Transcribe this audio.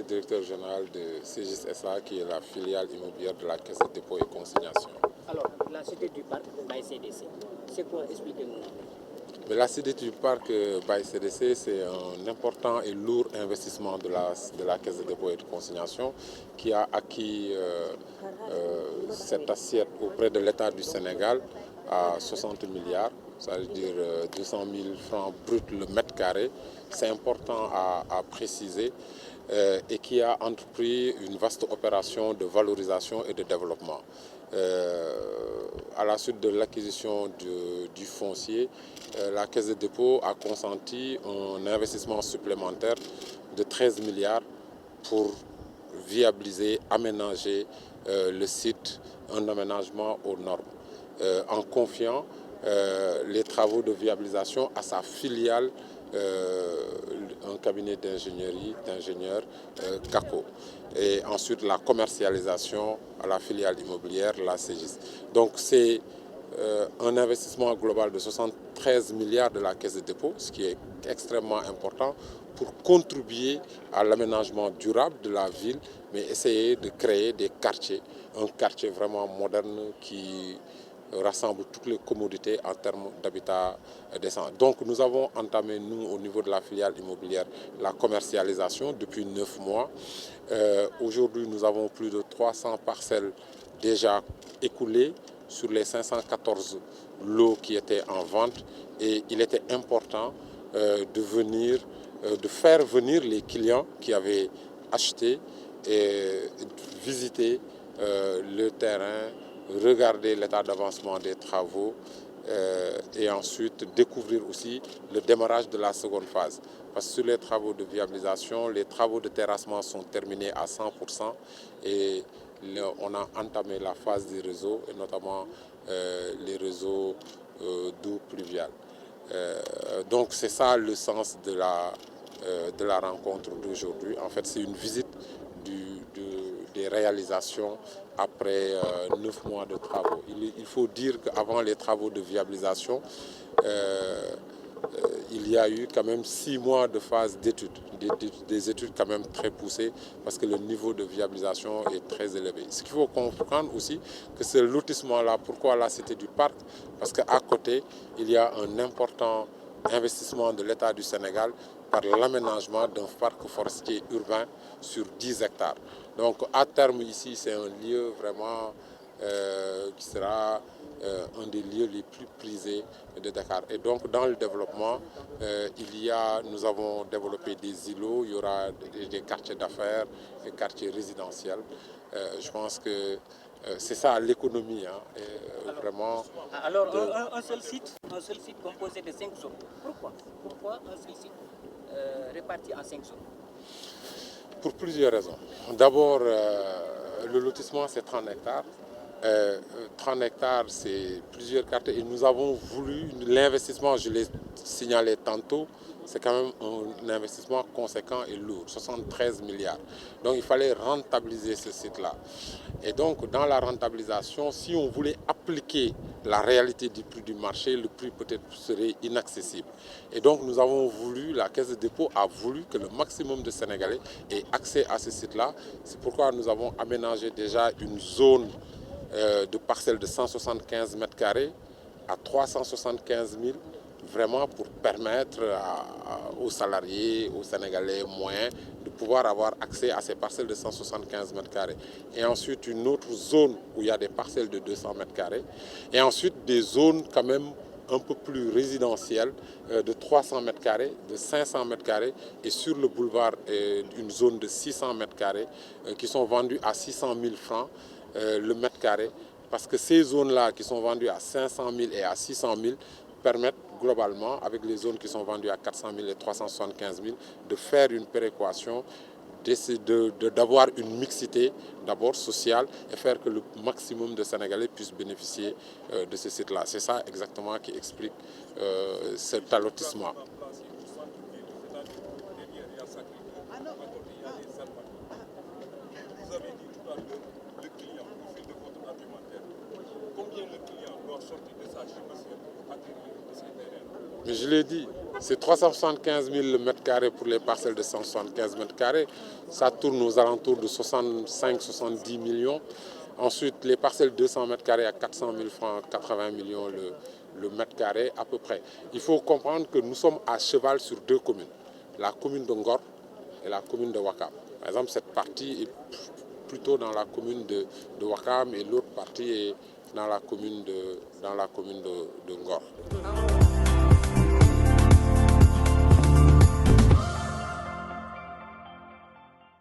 directeur général de CGIS SA, qui est la filiale immobilière de la Caisse de dépôt et consignation. Alors, la cité du parc by CDC, c'est quoi? Expliquez-nous. Mais la cité du parc by CDC, c'est un important et lourd investissement de la Caisse de dépôt et de consignation qui a acquis cette assiette auprès de l'État du Sénégal à 60 milliards, ça veut dire 200 000 francs bruts le mètre carré. C'est important à préciser et qui a entrepris une vaste opération de valorisation et de développement. À la suite de l'acquisition du foncier, la Caisse de dépôt a consenti un investissement supplémentaire de 13 milliards pour viabiliser, aménager le site, un aménagement aux normes, en confiant les travaux de viabilisation à sa filiale, un cabinet d'ingénieurs CACO. Et ensuite la commercialisation à la filiale immobilière, la CGIS. Donc c'est un investissement global de 73 milliards de la Caisse de dépôt, ce qui est extrêmement important pour contribuer à l'aménagement durable de la ville, mais essayer de créer des quartiers, un quartier vraiment moderne qui rassemble toutes les commodités en termes d'habitat décent. Donc nous avons entamé, nous, au niveau de la filiale immobilière, la commercialisation depuis 9 mois. Aujourd'hui, nous avons plus de 300 parcelles déjà écoulées sur les 514 lots qui étaient en vente, et il était important de faire venir les clients qui avaient acheté et visiter le terrain, regarder l'état d'avancement des travaux et ensuite découvrir aussi le démarrage de la seconde phase. Parce que sur les travaux de viabilisation, les travaux de terrassement sont terminés à 100% et on a entamé la phase des réseaux, et notamment les réseaux d'eau pluviale. Donc c'est ça le sens de la rencontre d'aujourd'hui. En fait, c'est une visite des réalisations après 9 mois de travaux. Il faut dire qu'avant les travaux de viabilisation, il y a eu quand même 6 mois de phase d'études, des études quand même très poussées, parce que le niveau de viabilisation est très élevé. Ce qu'il faut comprendre aussi, que ce lotissement-là, pourquoi la cité du parc? Parce qu'à côté, il y a un important investissement de l'État du Sénégal par l'aménagement d'un parc forestier urbain sur 10 hectares. Donc à terme ici, c'est un lieu vraiment qui sera un des lieux les plus prisés de Dakar. Et donc dans le développement, nous avons développé des îlots, il y aura des quartiers d'affaires, des quartiers résidentiels. Je pense que c'est ça l'économie, hein, vraiment. Alors un seul site composé de 5 zones. Pourquoi un seul site réparti en 5 zones? Pour plusieurs raisons. D'abord, le lotissement, c'est 30 hectares. 30 hectares, c'est plusieurs quartiers. Et nous avons voulu, l'investissement, je l'ai signalé tantôt, c'est quand même un investissement conséquent et lourd, 73 milliards. Donc il fallait rentabiliser ce site-là. Et donc dans la rentabilisation, si on voulait appliquer la réalité du prix du marché, le prix peut-être serait inaccessible. Et donc nous avons voulu, la Caisse de dépôt a voulu que le maximum de Sénégalais aient accès à ce site-là. C'est pourquoi nous avons aménagé déjà une zone de parcelles de 175 mètres carrés à 375 000, vraiment pour permettre aux salariés, aux Sénégalais moyens, de pouvoir avoir accès à ces parcelles de 175 mètres carrés. Et ensuite une autre zone où il y a des parcelles de 200 mètres carrés. Et ensuite des zones quand même un peu plus résidentielles de 300 mètres carrés, de 500 mètres carrés, et sur le boulevard une zone de 600 mètres carrés qui sont vendues à 600 000 francs le mètre carré, parce que ces zones-là qui sont vendues à 500 000 et à 600 000 permettent globalement, avec les zones qui sont vendues à 400 000 et 375 000, de faire une péréquation, d'avoir une mixité d'abord sociale et faire que le maximum de Sénégalais puissent bénéficier de ce site-là. C'est ça exactement qui explique cet allotissement. Mais je l'ai dit, C'est 375 000 m² pour les parcelles de 175 m². Ça tourne aux alentours de 65-70 millions. Ensuite, les parcelles de 200 m² à 400 000 francs, 80 millions le mètre carré à peu près. Il faut comprendre que nous sommes à cheval sur deux communes, la commune de Ngor et la commune de Ouakam. Par exemple, cette partie est plutôt dans la commune de Ouakam et l'autre partie est dans la commune de Ngor.